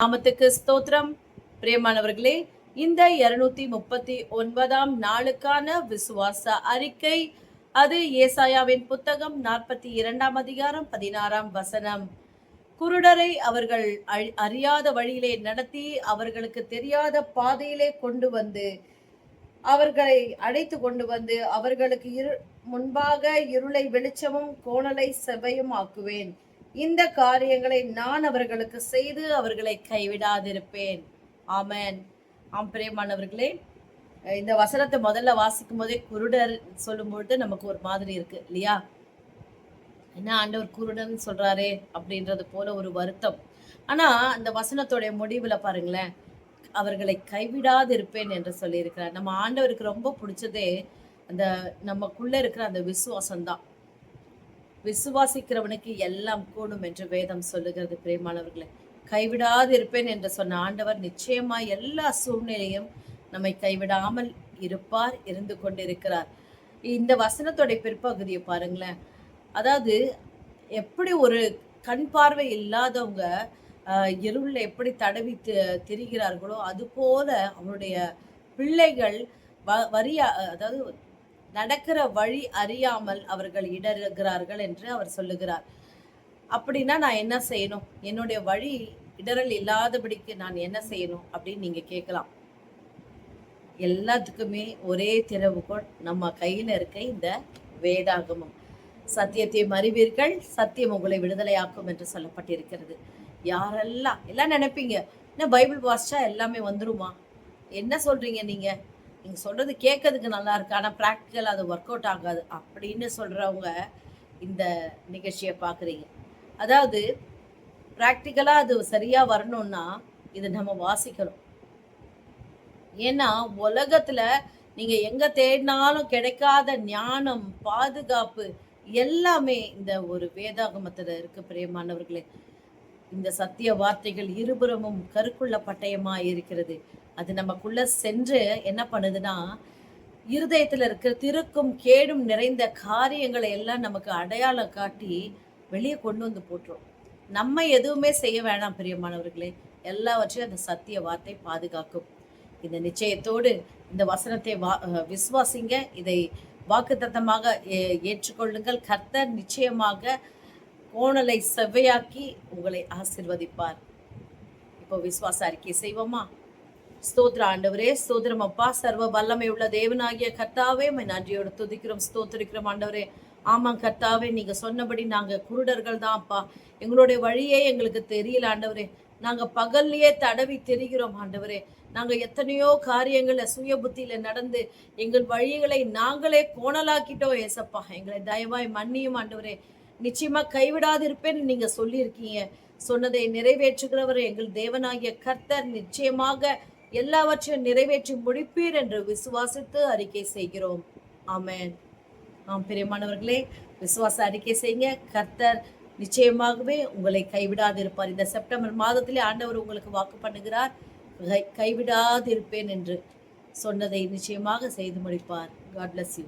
நாமத்துக்கு ஸ்தோத்திரம். பிரியமானவர்களே, இந்த 239ஆம் நாளுக்கான விசுவாச அறிக்கை, அது ஏசாயாவின் புத்தகம் 42ஆம் அதிகாரம் 16ஆம் வசனம். குருடரை அவர்கள் அறியாத வழியிலே நடத்தி, அவர்களுக்கு தெரியாத பாதையிலே கொண்டு வந்து, அவர்களை அழைத்து கொண்டு வந்து, அவர்களுக்கு முன்பாக இருளை வெளிச்சமும் கோணலை செவ்வையும் ஆக்குவேன். இந்த காரியங்களை நான் அவர்களுக்கு செய்து அவர்களை கைவிடாதிருப்பேன். ஆமென். ஆம் பிரியமானவர்களே, இந்த வசனத்தை முதல்ல வாசிக்கும் போதே குருடர் சொல்லும்பொழுது நமக்கு ஒரு மாதிரி இருக்கு இல்லையா? என்ன ஆண்டவர் குருடன் சொல்றாரே அப்படின்றது போல ஒரு வருத்தம். ஆனா அந்த வசனத்தோடைய முடிவுல பாருங்களேன், அவர்களை கைவிடாதிருப்பேன் என்று சொல்லியிருக்கிறார். நம்ம ஆண்டவருக்கு ரொம்ப பிடிச்சதே அந்த நமக்குள்ள இருக்கிற அந்த விசுவாசம்தான். விசுவாசிக்கிறவனுக்கு எல்லாம் கூடும் என்று வேதம் சொல்லுகிறது. பிரியமானவர்களே, கைவிடாது இருப்பேன் என்று சொன்ன ஆண்டவர் நிச்சயமா எல்லா சூழ்நிலையும் நம்மை கைவிடாமல் இருப்பார், இருந்து கொண்டிருக்கிறார். இந்த வசனத்தோடைய பிற்பகுதியை பாருங்களேன். அதாவது எப்படி ஒரு கண் பார்வை இல்லாதவங்க இருள்ல எப்படி தடவி திரிகிறார்களோ அது போல அவருடைய பிள்ளைகள் அதாவது நடக்கிற வழி அறியாமல் அவர்கள் இடறுகிறார்கள் என்று அவர் சொல்லுகிறார். அப்படின்னா நான் என்ன செய்யணும்? என்னுடைய வழி இடரல் இல்லாதபடிக்கு நான் என்ன செய்யணும் அப்படின்னு நீங்க கேட்கலாம். எல்லாத்துக்குமே ஒரே திறவுகோள் நம்ம கையில இருக்க இந்த வேதாகமம். சத்தியத்தை அறிவீர்கள், சத்தியம் உங்களை விடுதலையாக்கும் என்று சொல்லப்பட்டிருக்கிறது. யாரெல்லாம் எல்லாம் நினைப்பீங்க, என்ன பைபிள் வாசிச்சா எல்லாமே வந்துருமா? என்ன சொல்றீங்க நீங்க? நீங்க சொல்றது கேட்கறதுக்கு நல்லா இருக்கு, ஆனா ப்ராக்டிக்கல் அது ஒர்க் அவுட் ஆகாது அப்படின்னு சொல்றவங்க இந்த நிகழ்ச்சியை பார்க்குறீங்க. அதாவது ப்ராக்டிக்கலா அது சரியா வரணும்னா இது நம்ம வாசிக்கணும். ஏன்னா உலகத்துல நீங்க எங்க தேடினாலும் கிடைக்காத ஞானம், பாதுகாப்பு எல்லாமே இந்த ஒரு வேதாகமத்துல இருக்கு. பிரியமானவர்களே, இந்த சத்திய வார்த்தைகள் இருபுறமும் கருக்குள்ள பட்டயமா இருக்கிறது. அது நமக்குள்ள சென்று என்ன பண்ணுதுன்னா, இருதயத்துல இருக்கிற திருக்கும் கேடும் நிறைந்த காரியங்களை எல்லாம் நமக்கு அடையாளம் காட்டி வெளியே கொண்டு வந்து போட்டுரும். நம்ம எதுவுமே செய்ய வேணாம் பிரியமானவர்களே, எல்லாவற்றையும் அந்த சத்திய வார்த்தை பாதுகாக்கும். இந்த நிச்சயத்தோடு இந்த வசனத்தை விசுவாசிங்க, இதை வாக்குத்தத்தமாக ஏற்றுக்கொள்ளுங்கள். கர்த்தர் நிச்சயமாக கோணலை செவ்வையாக்கி உங்களை ஆசிர்வதிப்பார். இப்போ விசுவாச அறிக்கை செய்வோமா? ஸ்தோத்திர ஆண்டவரே, ஸ்தோத்திரம் அப்பா. சர்வ வல்லமை உள்ள தேவனாகிய கர்த்தாவே, நன்றியோடு துதிக்கிறோம், ஸ்தோத்திரிக்கிறோம் ஆண்டவரே. ஆமாம் கர்த்தாவே, நீங்க சொன்னபடி நாங்க குருடர்கள் தான் அப்பா. எங்களுடைய வழியே எங்களுக்கு தெரியல ஆண்டவரே. நாங்க பகல்லையே தடவி தெரிகிறோம் ஆண்டவரே. நாங்க எத்தனையோ காரியங்களை சுய புத்தியில நடந்து எங்கள் வழிகளை நாங்களே கோணலாக்கிட்டோம் ஏசப்பா. எங்களை தயவாய் மன்னியும் ஆண்டவரே. நிச்சயமா கைவிடாதிருப்பேன்னு நீங்க சொல்லியிருக்கீங்க. சொன்னதை நிறைவேற்றுகிறவர் எங்கள் தேவனாகிய கர்த்தர் நிச்சயமாக எல்லாவற்றையும் நிறைவேற்றி முடிப்பீர் என்று விசுவாசித்து அறிக்கை செய்கிறோம். ஆமென். ஆம் பிரியமானவர்களே, விசுவாச அறிக்கை செய்யுங்க. கர்த்தர் நிச்சயமாகவே உங்களை கைவிடாதிருப்பார். இந்த செப்டம்பர் மாதத்திலே ஆண்டவர் உங்களுக்கு வாக்கு பண்ணுகிறார், கைவிடாதிருப்பேன் என்று சொன்னதை நிச்சயமாக செய்து முடிப்பார். God bless you.